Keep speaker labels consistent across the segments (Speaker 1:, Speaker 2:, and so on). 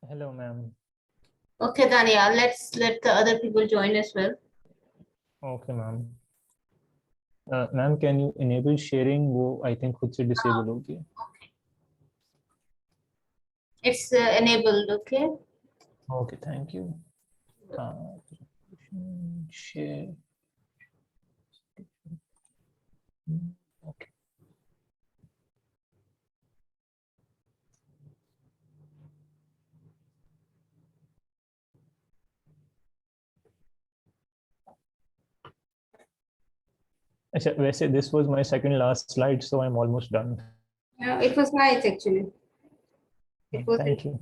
Speaker 1: Hello, ma'am.
Speaker 2: Okay, Daniel, let's let the other people join as well.
Speaker 1: Okay, ma'am. Ma'am can you enable sharing? वो I think खुद से disable होगी.
Speaker 2: Okay, it's enabled. Okay.
Speaker 1: Okay, thank you. Share. Okay. अच्छा, वैसे this was my second last slide, so I am almost done.
Speaker 2: Yeah, it was nice actually. It was.
Speaker 1: Thank you.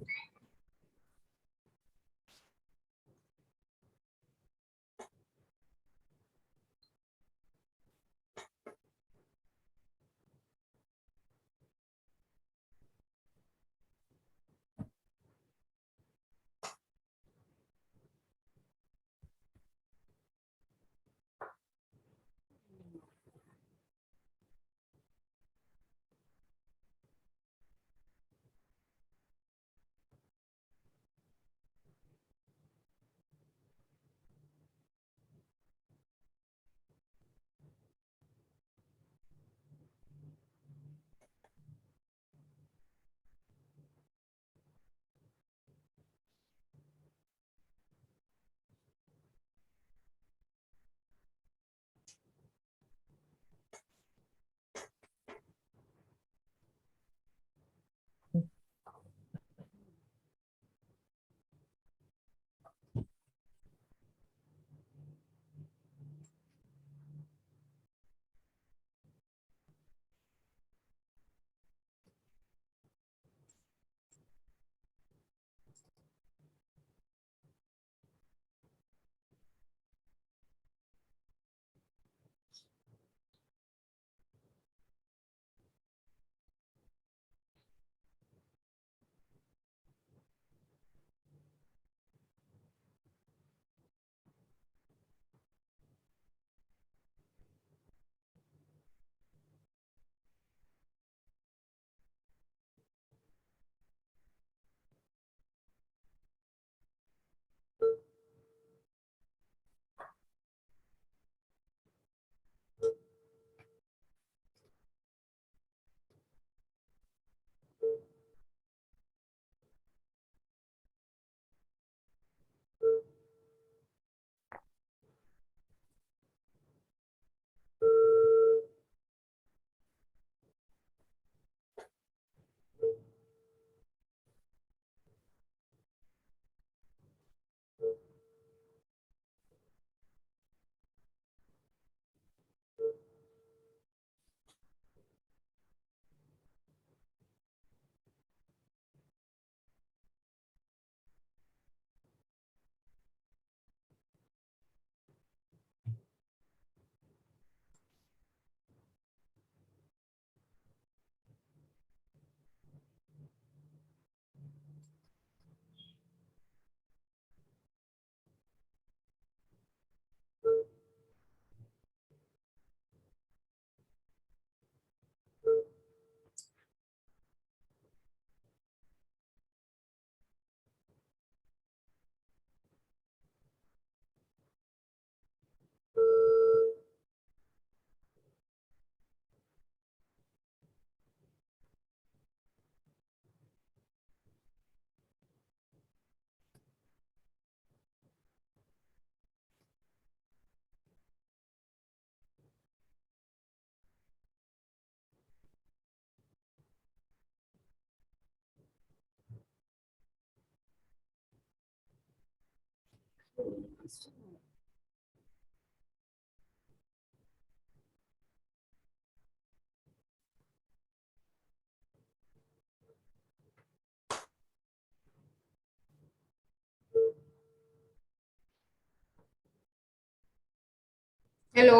Speaker 2: Hello.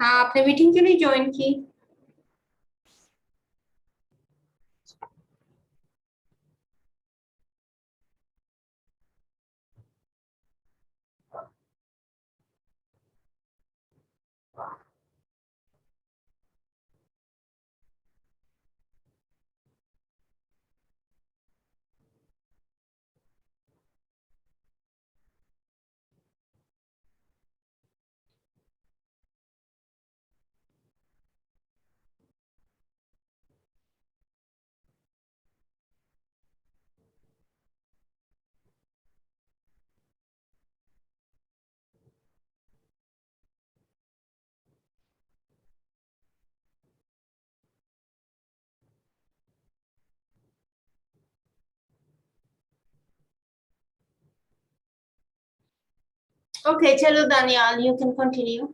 Speaker 2: हाँ, आपने meeting क्यों नहीं join की? Okay, chalo Danial, you can continue.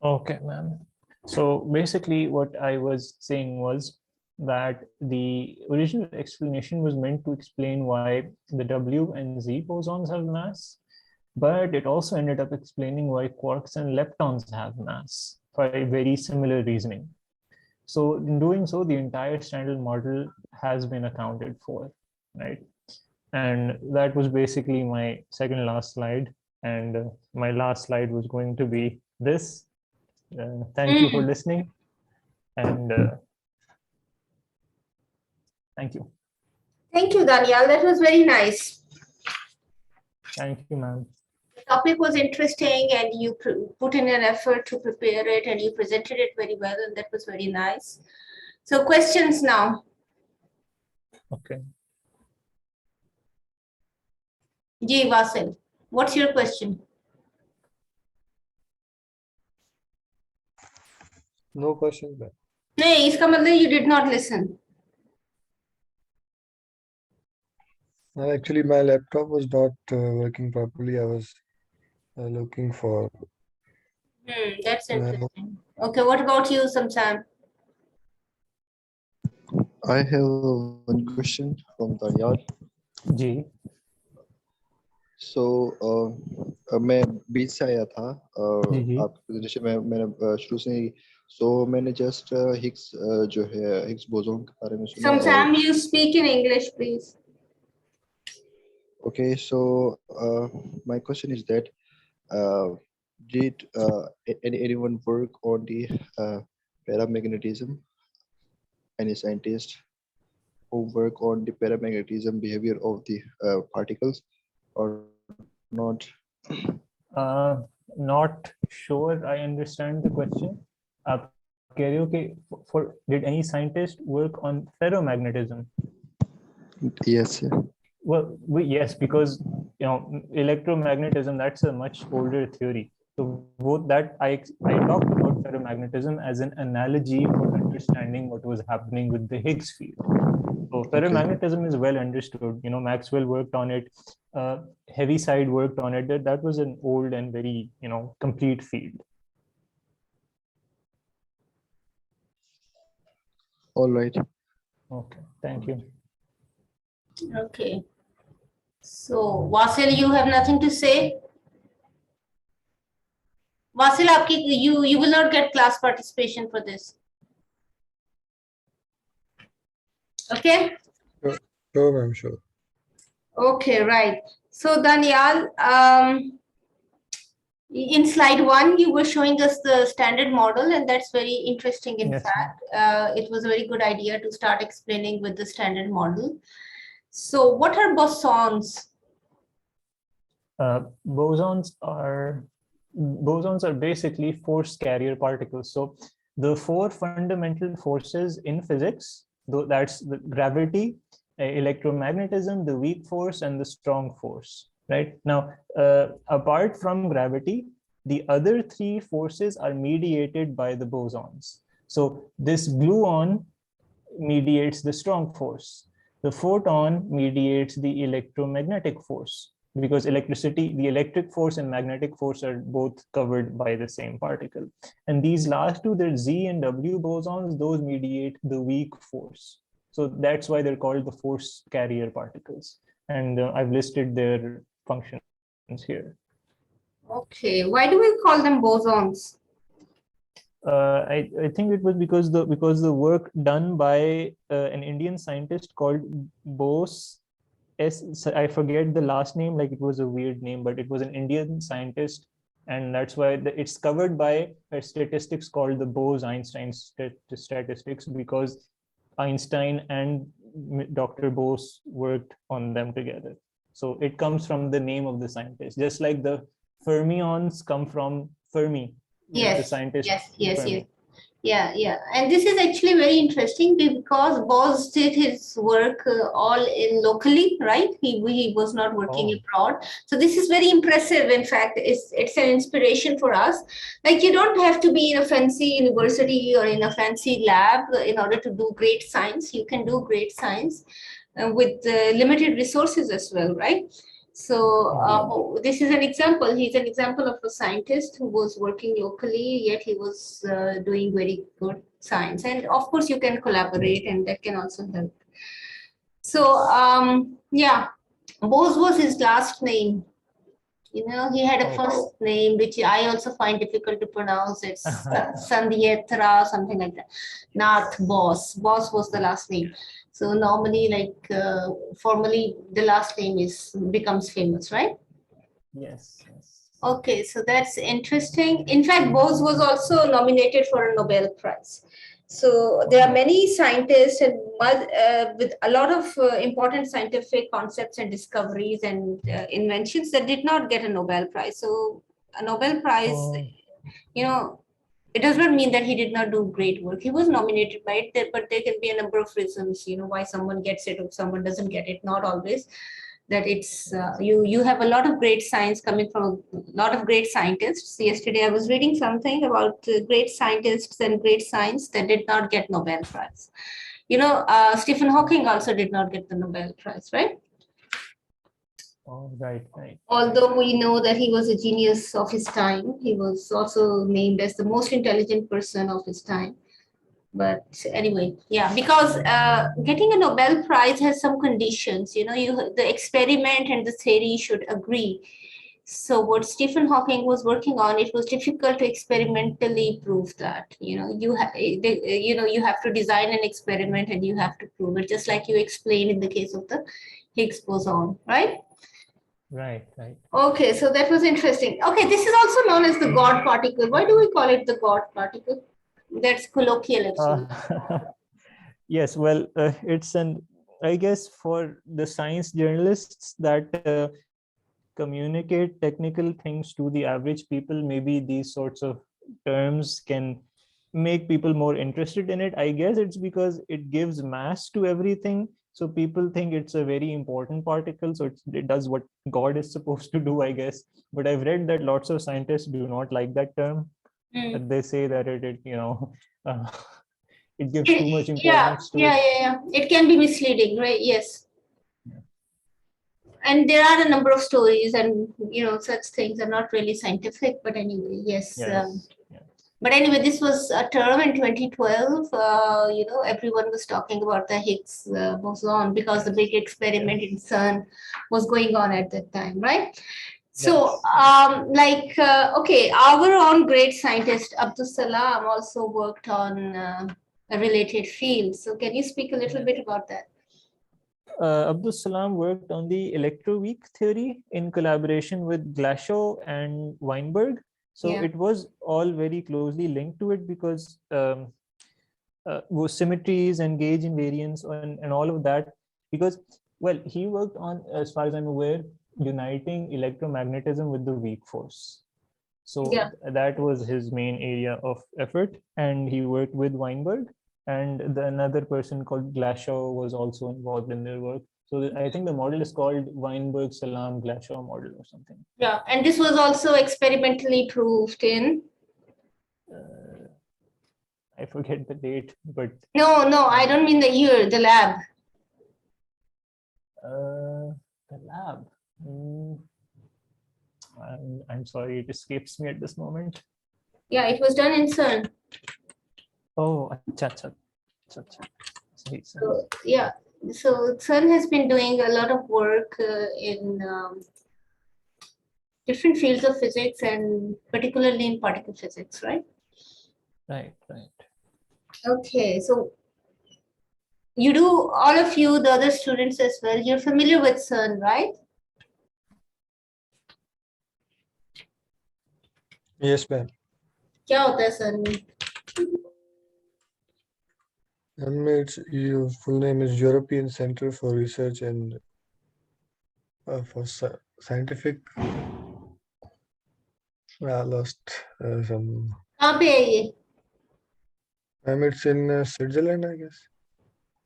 Speaker 1: Okay, ma'am. So basically what I was saying was that the original explanation was meant to explain why the W and Z bosons have mass, but it also ended up explaining why quarks and leptons have mass for a very similar reasoning. So in doing so, the entire Standard Model has been accounted for, right? And that was basically my second last slide. And my last slide was going to be this. Thank you for listening. And thank you.
Speaker 2: Thank you, Danial. That was very nice.
Speaker 1: Thank you, ma'am.
Speaker 2: The topic was interesting and you put in an effort to prepare it and you presented it very well, and that was very nice. So questions now.
Speaker 1: Okay.
Speaker 2: Ji Vasil, what's your question?
Speaker 3: No questions, ma'am.
Speaker 2: नहीं, इसका मतलब you did not listen.
Speaker 3: Actually, my laptop was not working properly. I was looking for.
Speaker 2: That's interesting. Okay, what about you, Samsam?
Speaker 4: I have one question from Danial.
Speaker 1: Ji.
Speaker 4: So मैं बीच से आया था
Speaker 1: जी.
Speaker 4: आप जैसे मैंने शुरू से ही मैंने जस्ट हिग्स जो है हिग्स बोसोन के बारे में सुना.
Speaker 2: Samsam, you speak in English, please.
Speaker 4: Okay, so my question is that did anyone work on the paramagnetism? Any scientist who work on the paramagnetism behavior of the particles or not?
Speaker 1: Not sure I understand the question. आप कह रहे हो कि did any scientist work on ferromagnetism?
Speaker 4: Yes.
Speaker 1: Well, yes, because electromagnetism, that's a much older theory. So both that I talked about ferromagnetism as an analogy for understanding what was happening with the Higgs field. So ferromagnetism is well understood. Maxwell worked on it. Heaviside worked on it. That was an old and very complete field.
Speaker 4: All right.
Speaker 1: Okay, thank you.
Speaker 2: Okay. So, Vasil, you have nothing to say? Vasil, you will not get class participation for this. Okay?
Speaker 3: Sure, I'm sure.
Speaker 2: Okay, right. So, Danial, in slide 1, you were showing us the Standard Model, and that's very interesting. In fact, it was a very good idea to start explaining with the Standard Model. So, what are bosons?
Speaker 1: Bosons are basically force carrier particles. So the 4 fundamental forces in physics, that's the gravity, electromagnetism, the weak force, and the strong force. Right now, apart from gravity, the other 3 forces are mediated by the bosons. So this gluon mediates the strong force. The photon mediates the electromagnetic force, because electricity, the electric force and magnetic force are both covered by the same particle. And these last 2, the Z and W bosons, those mediate the weak force. So that's why they're called the force carrier particles. And I've listed their functions here.
Speaker 2: Okay, why do we call them bosons?
Speaker 1: I think it was because the work done by an Indian scientist called Bose. I forget the last name, like it was a weird name, but it was an Indian scientist, and that's why it's covered by statistics called the Bose-Einstein statistics, because Einstein and Dr. Bose worked on them together. So it comes from the name of the scientist, just like the fermions come from Fermi.
Speaker 2: Yes,
Speaker 1: the scientist.
Speaker 2: yes. Yeah. And this is actually very interesting because Bose did his work all in locally, right? He was not working abroad. So this is very impressive. In fact, it's an inspiration for us. Like, you don't have to be in a fancy university or in a fancy lab in order to do great science. You can do great science with limited resources as well, right? So this is an example. He's an example of a scientist who was working locally, yet he was doing very good science. And of course, you can collaborate, and that can also help. So yeah, Bose was his last name. You know, he had a first name, which I also find difficult to pronounce. It's Sandhyetra, something like that. Nath Bose. Bose was the last name. So normally, like formally, the last name becomes famous, right?
Speaker 1: Yes.
Speaker 2: Okay, so that's interesting. In fact, Bose was also nominated for a Nobel Prize. So there are many scientists and with a lot of important scientific concepts and discoveries and inventions that did not get a Nobel Prize. So a Nobel Prize, you know, it does not mean that he did not do great work. He was nominated by it, but there can be a number of reasons, you know, why someone gets it or someone doesn't get it. Not always. That it's you have a lot of great science coming from a lot of great scientists. Yesterday I was reading something about great scientists and great science that did not get Nobel Prize. You know, Stephen Hawking also did not get the Nobel Prize, right?
Speaker 1: Oh, right.
Speaker 2: Although we know that he was a genius of his time, he was also named as the most intelligent person of his time. But anyway, yeah, because getting a Nobel Prize has some conditions, you know, the experiment and the theory should agree. So what Stephen Hawking was working on, it was difficult to experimentally prove that, you know, you have to design an experiment and you have to prove it, just like you explained in the case of the Higgs boson, right?
Speaker 1: Right.
Speaker 2: Okay, so that was interesting. Okay, this is also known as the God particle. Why do we call it the God particle? That's colloquial, actually.
Speaker 1: Yes, well, it's I guess for the science journalists that communicate technical things to the average people, maybe these sorts of terms can make people more interested in it. I guess it's because it gives mass to everything. So people think it's a very important particle. So it does what God is supposed to do, I guess. But I've read that lots of scientists do not like that term. They say that it it gives too much importance to it.
Speaker 2: Yeah. It can be misleading, right? Yes. And there are a number of stories, and you know, such things are not really scientific. But anyway, yes. But anyway, this was a term in 2012. You know, everyone was talking about the Higgs boson because the big experiment in CERN was going on at that time, right? So, okay, our own great scientist, Abdus Salam, also worked on a related field. So can you speak a little bit about that?
Speaker 1: Abdus Salam worked on the electroweak theory in collaboration with Glacier and Weinberg. So it was all very closely linked to it because symmetries and gauge invariance and all of that. Because, well, he worked on, as far as I'm aware, uniting electromagnetism with the weak force. So that was his main area of effort. And he worked with Weinberg. And another person called Glacier was also involved in their work. So I think the model is called Weinberg Salaam Glacier model or something.
Speaker 2: Yeah, and this was also experimentally proved in.
Speaker 1: I forget the date, but
Speaker 2: no, I don't mean the year. The lab.
Speaker 1: The lab. I'm sorry, it escapes me at this moment.
Speaker 2: Yeah, it was done in CERN.
Speaker 1: Oh, cha.
Speaker 2: So, yeah, so CERN has been doing a lot of work in different fields of physics and particularly in particle physics, right?
Speaker 1: Right.
Speaker 2: Okay, so you do, all of you, the other students as well, you're familiar with CERN, right?
Speaker 3: Yes, ma'am.
Speaker 2: क्या होता है CERN में?
Speaker 3: Your full name is European Center for Research and for Scientific. I lost some.
Speaker 2: कहाँ पे है ये?
Speaker 3: It's in Switzerland, I guess.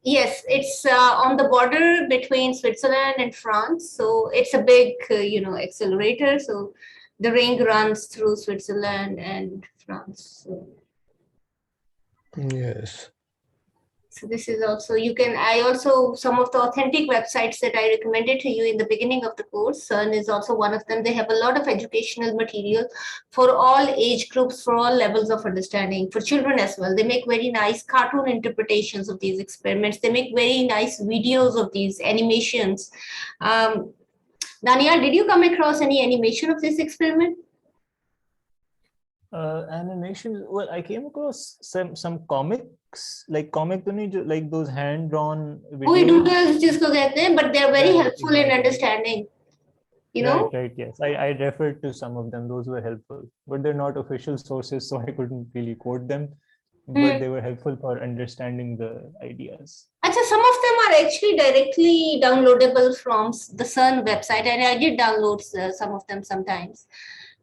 Speaker 2: Yes, it's on the border between Switzerland and France. So it's a big, accelerator. So the ring runs through Switzerland and France. So.
Speaker 3: Yes.
Speaker 2: So this is also, some of the authentic websites that I recommended to you in the beginning of the course, CERN is also one of them. They have a lot of educational material for all age groups, for all levels of understanding, for children as well. They make very nice cartoon interpretations of these experiments. They make very nice videos of these animations. Danial, did you come across any animation of this experiment?
Speaker 1: Animation. Well, I came across some comics, like like those hand-drawn
Speaker 2: We
Speaker 1: videos.
Speaker 2: doodles जिसको कहते हैं, but they are very
Speaker 1: Right,
Speaker 2: helpful in
Speaker 1: exactly.
Speaker 2: understanding. You know?
Speaker 1: Right, yes. I referred to some of them. Those were helpful, but they're not official sources, so I couldn't really quote them. But they were helpful for understanding the ideas.
Speaker 2: Actually, some of them are actually directly downloadable from the CERN website, and I did download some of them sometimes.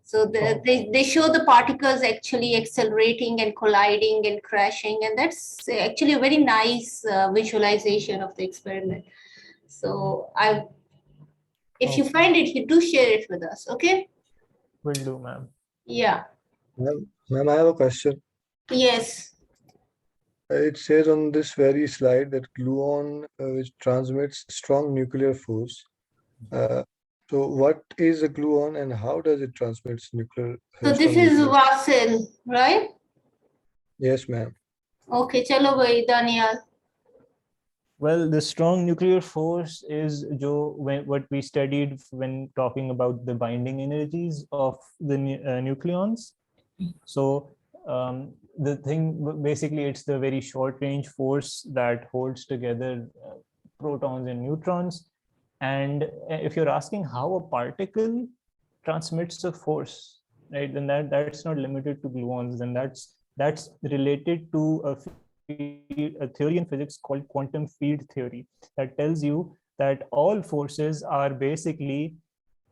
Speaker 2: So they show the particles actually accelerating and colliding and crashing, and that's actually a very nice visualization of the experiment. So if you find it, you do share it with us, okay?
Speaker 1: Will do, ma'am.
Speaker 2: Yeah.
Speaker 3: Ma'am, I have a question.
Speaker 2: Yes.
Speaker 3: It says on this very slide that gluon, which transmits strong nuclear force. So what is a gluon and how does it transmit nuclear?
Speaker 2: So this is Vasil, right?
Speaker 3: Yes, ma'am.
Speaker 2: Okay, chalo bhai, Danial.
Speaker 1: Well, the strong nuclear force is what we studied when talking about the binding energies of the nucleons. So the thing, basically, it's the very short range force that holds together protons and neutrons. And if you're asking how a particle transmits a force, right, then that's not limited to gluons. Then that's related to a theory in physics called quantum field theory that tells you that all forces are basically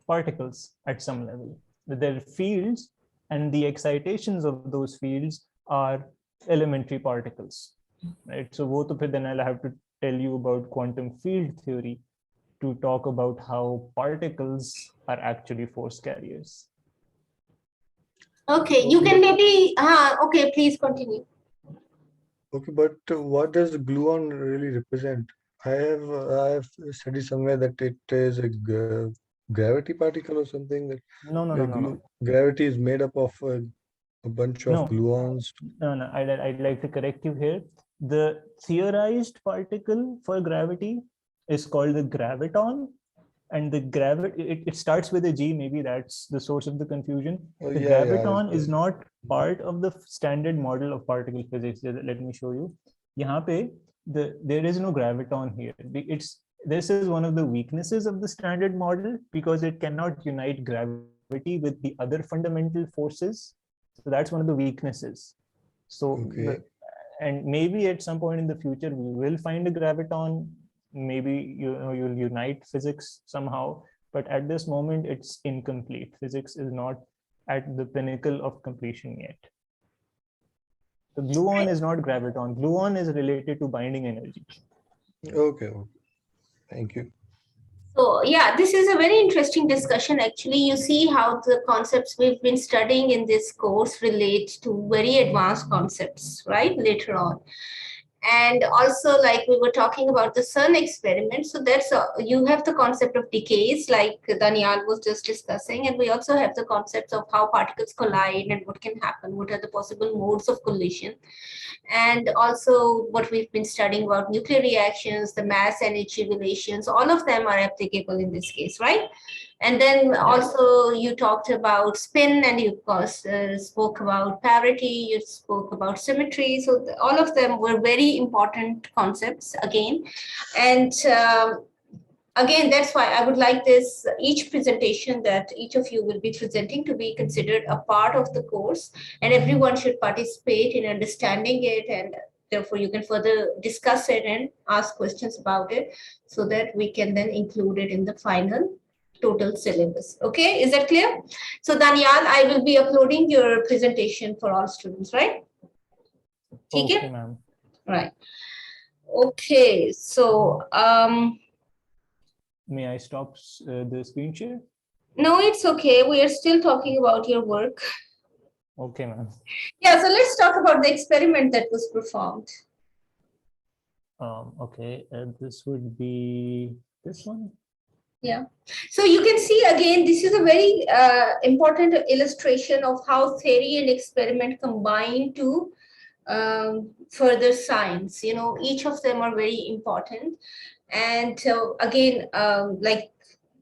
Speaker 1: particles at some level. Their fields and the excitations of those fields are elementary particles, right? So then I'll have to tell you about quantum field theory to talk about how particles are actually force carriers.
Speaker 2: Okay, you can maybe, okay, please continue.
Speaker 3: Okay, but what does gluon really represent? I have studied somewhere that it is a gravity particle or something. That
Speaker 1: No.
Speaker 3: Gravity is made up of a bunch of gluons.
Speaker 1: No. I'd like to correct you here. The theorized particle for gravity is called the graviton, and the it starts with a G. Maybe that's the source of the confusion. The graviton is not part of the standard model of particle physics. Let me show you. There is no graviton here. This is one of the weaknesses of the standard model because it cannot unite gravity with the other fundamental forces. So that's one of the weaknesses. So, and maybe at some point in the future, we will find a graviton. Maybe you'll unite physics somehow, but at this moment it's incomplete. Physics is not at the pinnacle of completion yet. The gluon is not graviton. Gluon is related to binding energy.
Speaker 3: Okay. Thank you.
Speaker 2: So yeah, this is a very interesting discussion. Actually, you see how the concepts we've been studying in this course relate to very advanced concepts, right, later on. And also, like we were talking about the CERN experiment. So that's you have the concept of decays, like Danial was just discussing, and we also have the concepts of how particles collide and what can happen, what are the possible modes of collision. And also what we've been studying about nuclear reactions, the mass energy relations, all of them are applicable in this case, right? And then also you talked about spin, and you spoke about parity, you spoke about symmetry. So all of them were very important concepts again. And again, that's why I would like each presentation that each of you will be presenting to be considered a part of the course, and everyone should participate in understanding it, and therefore you can further discuss it and ask questions about it so that we can then include it in the final total syllabus. Okay, is that clear? So Danial, I will be uploading your presentation for all students, right?
Speaker 1: Okay, ma'am.
Speaker 2: Right. Okay, so
Speaker 1: may I stop the screen share?
Speaker 2: No, it's okay. We are still talking about your work.
Speaker 1: Okay, ma'am.
Speaker 2: Yeah, so let's talk about the experiment that was performed.
Speaker 1: Okay, this would be this one.
Speaker 2: Yeah. So you can see again, this is a very important illustration of how theory and experiment combine to further science. You know, each of them are very important. And again, like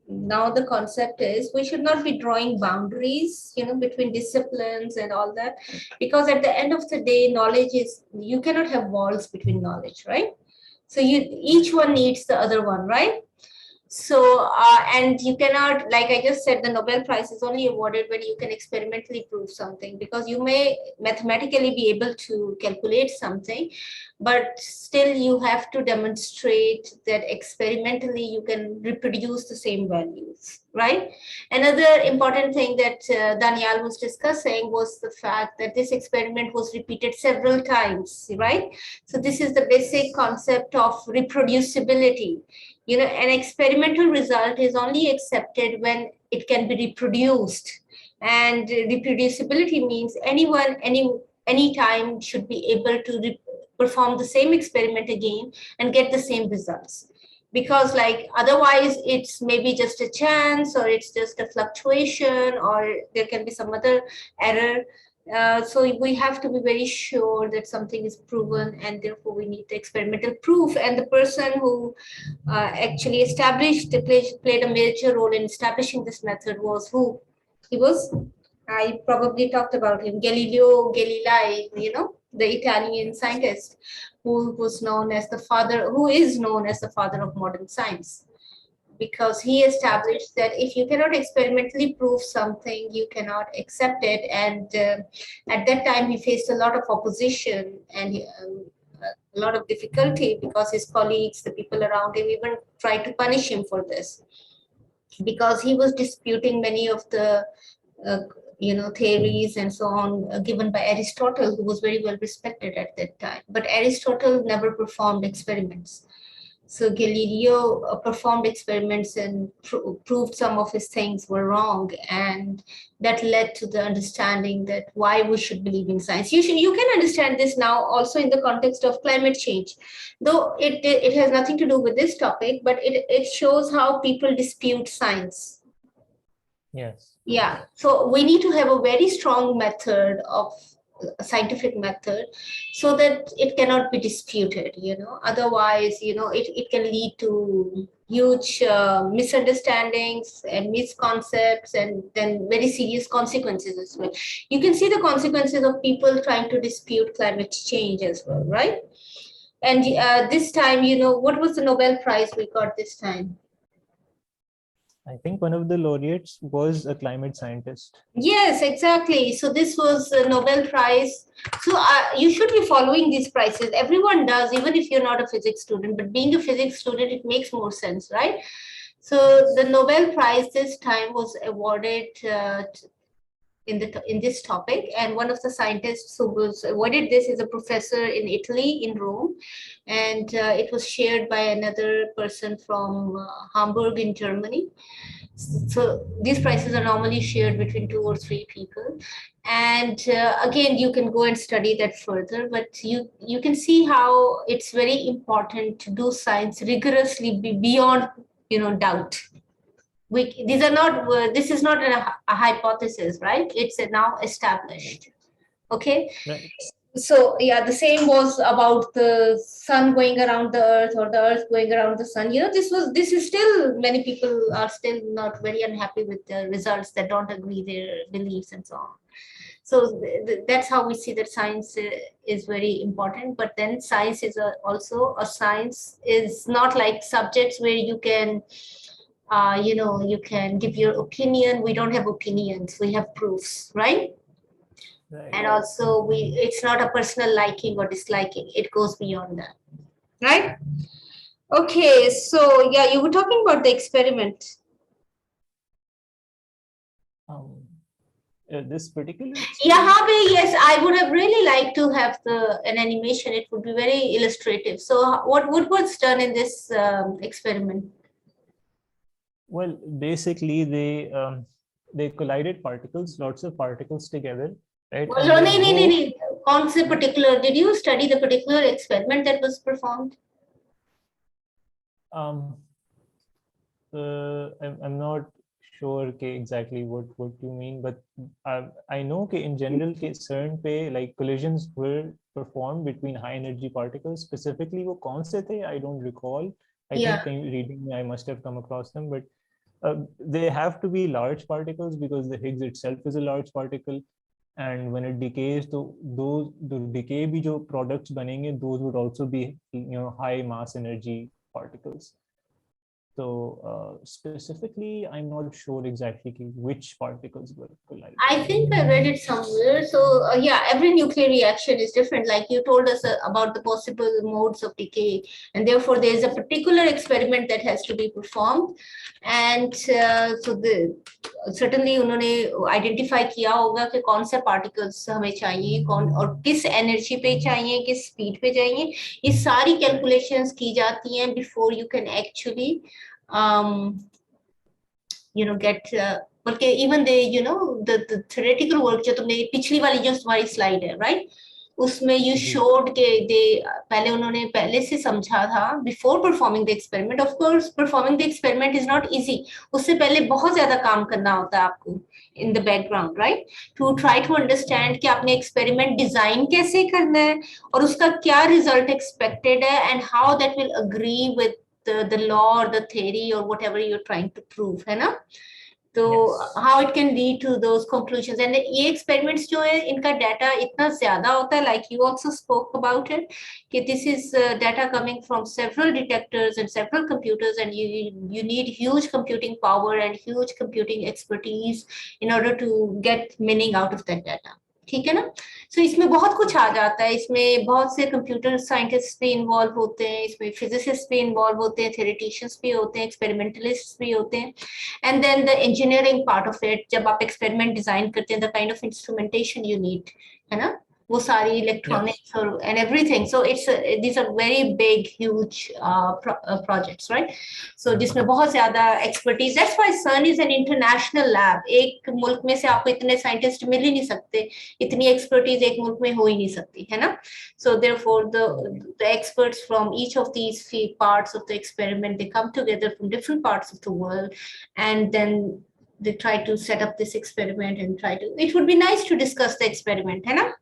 Speaker 2: now the concept is we should not be drawing boundaries, you know, between disciplines and all that, because at the end of the day, knowledge is, you cannot have walls between knowledge, right? So each one needs the other one, right? So, and you cannot, like I just said, the Nobel Prize is only awarded when you can experimentally prove something, because you may mathematically be able to calculate something, but still you have to demonstrate that experimentally you can reproduce the same values, right? Another important thing that Danial was discussing was the fact that this experiment was repeated several times, right? So this is the basic concept of reproducibility. You know, an experimental result is only accepted when it can be reproduced, and reproducibility means anyone, any time should be able to perform the same experiment again and get the same results, because like otherwise it's maybe just a chance, or it's just a fluctuation, or there can be some other error. So we have to be very sure that something is proven, and therefore we need the experimental proof. And the person who actually played a major role in establishing this method was who? He was, I probably talked about him, Galileo Galilei, you know, the Italian scientist who was known as the father, who is known as the father of modern science, because he established that if you cannot experimentally prove something, you cannot accept it. And at that time, he faced a lot of opposition and a lot of difficulty, because his colleagues, the people around him, even tried to punish him for this, because he was disputing many of the uh, theories and so on given by Aristotle, who was very well respected at that time. But Aristotle never performed experiments. So Galileo performed experiments and proved some of his things were wrong, and that led to the understanding that why we should believe in science. You can understand this now also in the context of climate change, though it has nothing to do with this topic, but it shows how people dispute science.
Speaker 1: Yes.
Speaker 2: Yeah, so we need to have a very strong method of a scientific method so that it cannot be disputed, otherwise, it can lead to huge misunderstandings and misconcepts, and then very serious consequences as well. You can see the consequences of people trying to dispute climate change as well, right? And this time, what was the Nobel Prize we got this time?
Speaker 1: I think one of the laureates was a climate scientist.
Speaker 2: Yes, exactly. So this was a Nobel Prize. So you should be following these prizes. Everyone does, even if you're not a physics student. But being a physics student, it makes more sense, right? So the Nobel Prize this time was awarded in this topic, and one of the scientists who was awarded this is a professor in Italy, in Rome, and it was shared by another person from Hamburg in Germany. So these prizes are normally shared between 2 or 3 people, and again, you can go and study that further, but you can see how it's very important to do science rigorously beyond doubt. These are not, this is not a hypothesis, right? It's now established. Okay.
Speaker 1: Right.
Speaker 2: So yeah, the same was about the sun going around the earth, or the earth going around the sun. This is still, many people are still not very unhappy with the results that don't agree their beliefs and so on. So that's how we see that science is very important. But then science is also a science is not like subjects where you can you can give your opinion. We don't have opinions, we have proofs, right?
Speaker 1: Right.
Speaker 2: And also it's not a personal liking or disliking, it goes beyond that, right? Okay, so yeah, you were talking about the experiment.
Speaker 1: This particular experiment?
Speaker 2: Yeah, yes, I would have really liked to have an animation. It would be very illustrative. So what was done in this experiment?
Speaker 1: Well, basically they collided particles, lots of particles together, right?
Speaker 2: Well, no. Particular, did you study the particular experiment that was performed?
Speaker 1: Um, I'm not sure exactly what you mean, but I know in general CERN पे like collisions were performed between high energy particles. Specifically वो कौन से थे? I don't recall. I
Speaker 2: Yeah.
Speaker 1: think reading I must have come across them, but they have to be large particles because the Higgs itself is a large particle, and when it decays, those the decay भी जो products बनेंगे, those would also be high mass energy particles. So specifically, I'm not sure exactly which particles were colliding.
Speaker 2: I think I read it somewhere. So yeah, every nuclear reaction is different. Like you told us about the possible modes of decay, and therefore there is a particular experiment that has to be performed. And so certainly उन्होंने identify किया होगा कि कौन से particles हमें चाहिए, कौन और किस energy पे चाहिए, किस speed पे चाहिए. ये सारी calculations की जाती हैं before you can actually get बल्कि even the theoretical work जो तुमने पिछली वाली जो तुम्हारी slide है, right, उसमें you showed के पहले उन्होंने पहले से समझा था before performing the experiment. Of course performing the experiment is not easy. उससे पहले बहुत ज्यादा काम करना होता है आपको in the background, right, to try to understand कि आपने experiment design कैसे करना है और उसका क्या result expected है and how that will agree with the law or the theory or whatever you're trying to prove, है ना. So how it can lead to those conclusions. And ये experiments जो है इनका data इतना ज़्यादा होता है, like you also spoke about it, कि this is data coming from several detectors and several computers, and you need huge computing power and huge computing expertise in order to get meaning out of that data. ठीक है ना. So इसमें बहुत कुछ आ जाता है, इसमें बहुत से कंप्यूटर साइंटिस्ट भी इन्वॉल्व होते हैं, इसमें फिजिसिस्ट भी इन्वॉल्व होते हैं, थ्योरेटिशियंस भी होते हैं, एक्सपेरिमेंटलिस्ट भी होते हैं, and then the engineering part of it. जब आप एक्सपेरिमेंट डिजाइन करते हैं, the kind of instrumentation you need, है ना, वो सारी इलेक्ट्रॉनिक्स और and everything. So these are very big huge projects, right? So जिसमें बहुत ज्यादा expertise. That's why CERN is an international lab. एक मुल्क में से आपको इतने साइंटिस्ट मिल ही नहीं सकते, इतनी एक्सपर्टीज एक मुल्क में हो ही नहीं सकती, है ना. So therefore the experts from each of these parts of the experiment, they come together from different parts of the world, and then they try to set up this experiment and try to. It would be nice to discuss the experiment, है ना.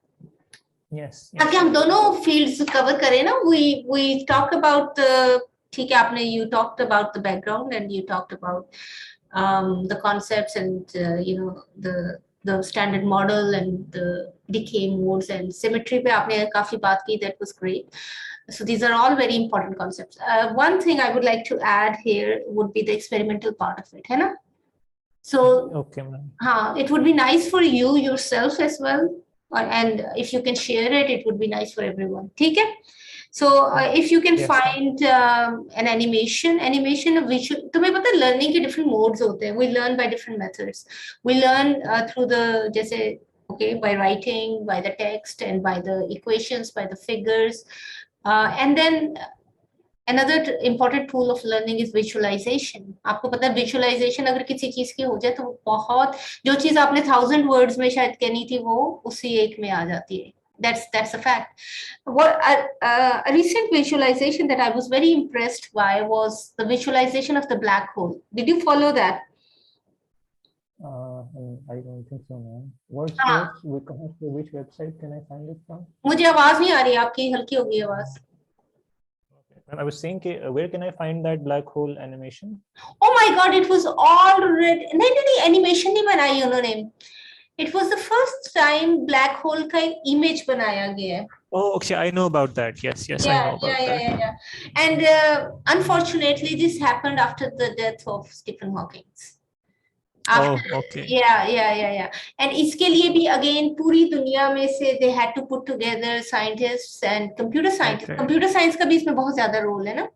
Speaker 1: Yes.
Speaker 2: ताकि हम दोनों fields cover करें ना. We talk about ठीक है, आपने you talked about the background and you talked about the concepts and the standard model and the decay modes and symmetry पे आपने काफी बात की. That was great. So these are all very important concepts. One thing I would like to add here would be the experimental part of it, है ना. So
Speaker 1: okay, ma'am.
Speaker 2: it would be nice for you yourself as well. And if you can share it, it would be nice for everyone. ठीक है. So if you can find an animation visual. तुम्हें पता है learning के different modes होते हैं. We learn by different methods. We learn through the जैसे by writing, by the text, and by the equations, by the figures, and then another important tool of learning is visualization. आपको पता है visualization अगर किसी चीज की हो जाए तो बहुत, जो चीज आपने 1000 words में शायद कहनी थी वो उसी एक में आ जाती है. That's a fact. What a recent visualization that I was very impressed by was the visualization of the black hole. Did you follow that?
Speaker 1: I don't think so, ma'am. Which website can I find it from?
Speaker 2: मुझे आवाज नहीं आ रही, आपकी हल्की हो गई आवाज.
Speaker 1: I was saying, where can I find that black hole animation?
Speaker 2: Oh my God, it was already. नहीं animation नहीं बनाई उन्होंने. It was the first time black hole का image बनाया गया है.
Speaker 1: Oh, okay, I know about that. Yes, I know about that.
Speaker 2: Yeah. And unfortunately, this happened after the death of Stephen Hawking.
Speaker 1: Okay.
Speaker 2: Yeah. And इसके लिए भी again पूरी दुनिया में से they had to put together scientists and computer scientists.
Speaker 1: Okay.
Speaker 2: Computer science का भी इसमें बहुत ज़्यादा role है ना.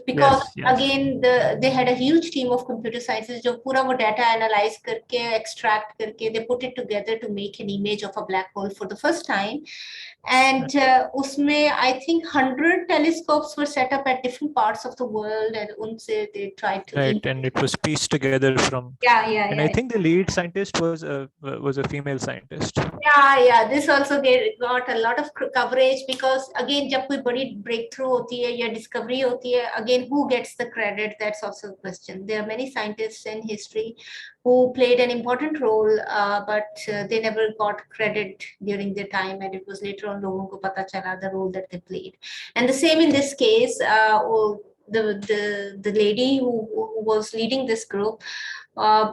Speaker 2: Because again they had a huge team of computer scientists जो पूरा वो data analyze करके extract करके they put it together to make an image of a black hole for the first time. And उसमें I think 100 telescopes were set up at different parts of the world, and उनसे they tried to.
Speaker 1: Right, and it was pieced together from.
Speaker 2: Yeah.
Speaker 1: And I think the lead scientist was a female scientist.
Speaker 2: Yeah, this also got a lot of coverage because again, जब कोई बड़ी breakthrough होती है या discovery होती है, again, who gets the credit? That's also a question. There are many scientists in history who played an important role, but they never got credit during their time, and it was later on लोगों को पता चला the role that they played. And the same in this case, the lady who was leading this group.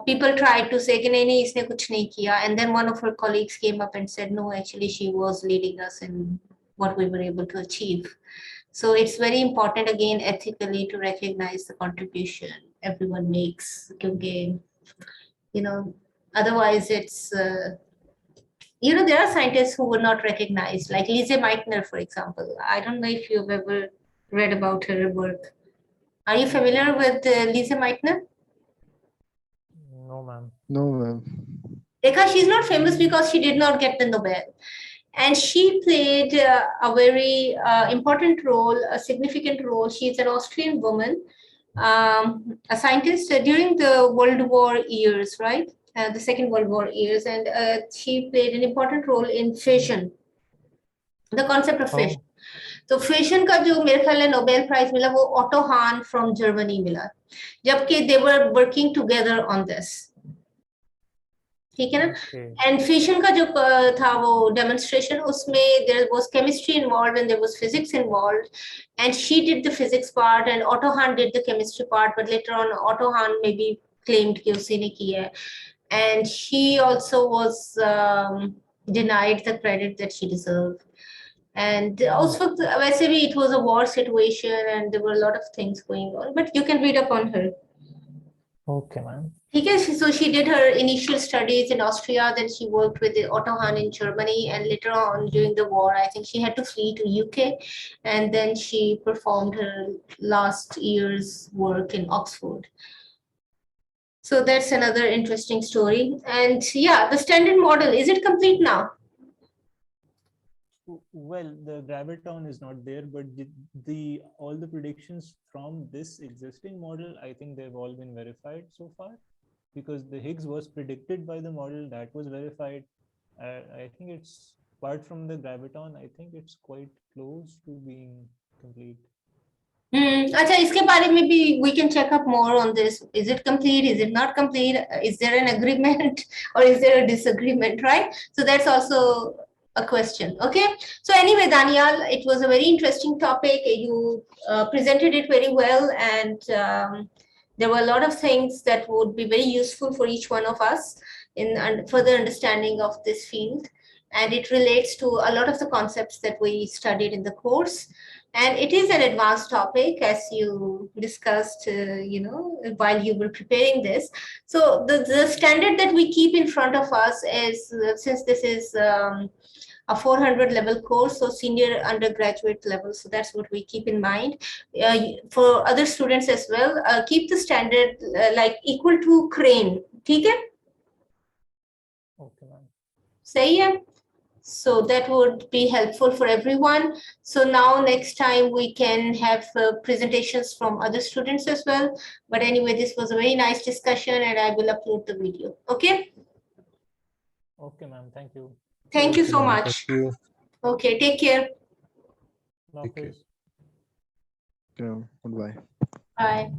Speaker 2: People tried to say कि नहीं नहीं इसने कुछ नहीं किया, and then one of her colleagues came up and said no, actually she was leading us in what we were able to achieve. So it's very important again ethically to recognize the contribution everyone makes, क्योंकि otherwise it's there are scientists who were not recognized, like Lise Meitner, for example. I don't know if you've ever read about her work. Are you familiar with Lise Meitner?
Speaker 1: No, ma'am.
Speaker 4: No, ma'am.
Speaker 2: Because she's not famous because she did not get the Nobel. And she played a very important role, a significant role. She's an Austrian woman, a scientist during the World War years, right? The Second World War years. And she played an important role in fission, the concept of fission. तो fission का जो मेरे ख्याल है Nobel prize मिला वो auto हान from Germany मिला, जबकि they were working together on this, ठीक है ना. एंड फिशन का जो था वो डेमोन्स्ट्रेशन, उसमें there was chemistry involved and there was physics involved, and she did the physics part and Otto Hahn did the chemistry part, but later on Otto Hahn may be claimed कि उसी ने किया है, and she also was denied the credit that she deserved. And also, वैसे भी it was a war situation and there were a lot of things going on, but you can read up on her.
Speaker 1: Okay, ma'am.
Speaker 2: ठीक है, so she did her initial studies in Austria, then she worked with Otto Hahn in Germany, and later on during the war, I think she had to flee to UK, and then she performed her last year's work in Oxford. So that's another interesting story. And yeah, the standard model, is it complete now?
Speaker 1: Well, the Graviton is not there, but all the predictions from this existing model, I think they've all been verified so far, because the Higgs was predicted by the model that was verified. I think it's, apart from the Graviton, I think it's quite close to being complete.
Speaker 2: अच्छा, इसके बारे में भी we can check up more on this. Is it complete? Is it not complete? Is there an agreement or is there a disagreement, right? So that's also a question. Okay, so anyway, Danial, it was a very interesting topic. You presented it very well, and there were a lot of things that would be very useful for each one of us in further understanding of this field, and it relates to a lot of the concepts that we studied in the course. And it is an advanced topic, as you discussed, while you were preparing this. So the standard that we keep in front of us is, since this is a 400 level course, so senior undergraduate level, so that's what we keep in mind. For other students as well, keep the standard like equal to crane. ठीक है?
Speaker 1: Okay, ma'am.
Speaker 2: सही है? So that would be helpful for everyone. So now next time we can have presentations from other students as well. But anyway, this was a very nice discussion and I will upload the video. Okay?
Speaker 1: Okay, ma'am. Thank you.
Speaker 2: Thank you so
Speaker 3: ma'am.
Speaker 2: much.
Speaker 3: Thank you.
Speaker 2: Okay, take care.
Speaker 1: No,
Speaker 3: Take care.
Speaker 1: please.
Speaker 4: Yeah, goodbye.
Speaker 2: Bye.